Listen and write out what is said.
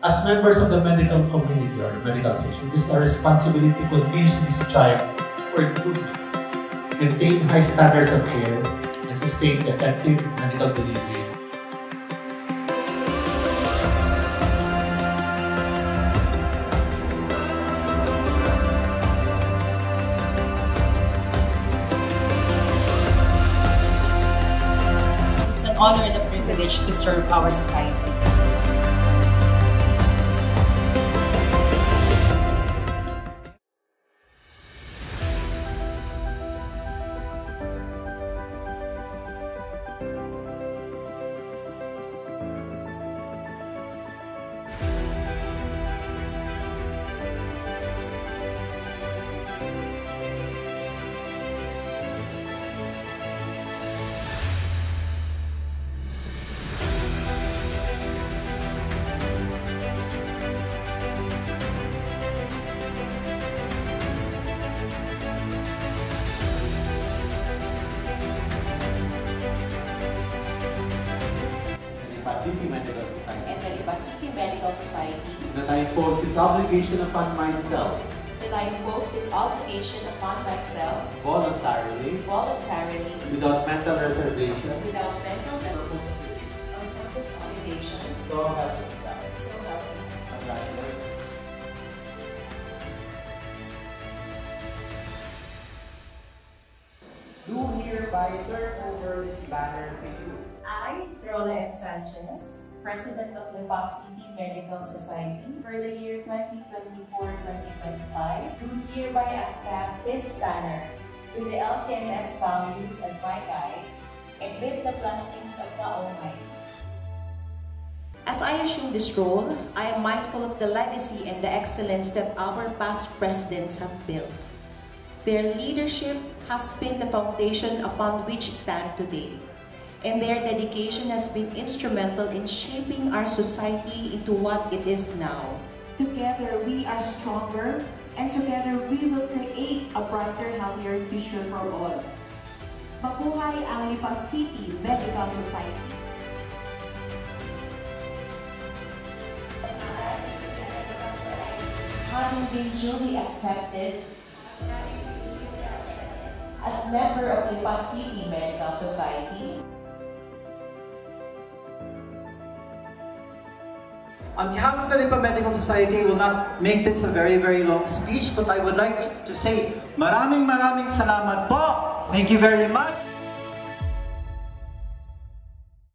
As members of the medical community or medical section, it is our responsibility to continuously strive for improvement, maintain high standards of care, and sustain effective medical delivery. It's an honor and a privilege to serve our society. City Medical Society. And the Lipa City Medical Society. That I impose this obligation upon myself. That I impose this obligation upon myself. Voluntarily. Voluntarily. Without mental reservation. Without mental reservation. Or purpose obligation. So help me God. So help me. Congratulations. Do hereby turn over this banner to you. I, Trola M. Sanchez, President of Lipa City Medical Society for the year 2024-2025, do hereby accept this banner with the LCMS values as my guide and with the blessings of the Almighty. As I assume this role, I am mindful of the legacy and the excellence that our past presidents have built. Their leadership has been the foundation upon which we stand today, and their dedication has been instrumental in shaping our society into what it is now. Together we are stronger, and together we will create a brighter, healthier future for all. Mabuhay ang Lipa City Medical Society. Having been duly accepted as member of Lipa City Medical Society, On behalf of the Lipa Medical Society, I will not make this a very, very long speech, but I would like to say maraming salamat po. Thank you very much.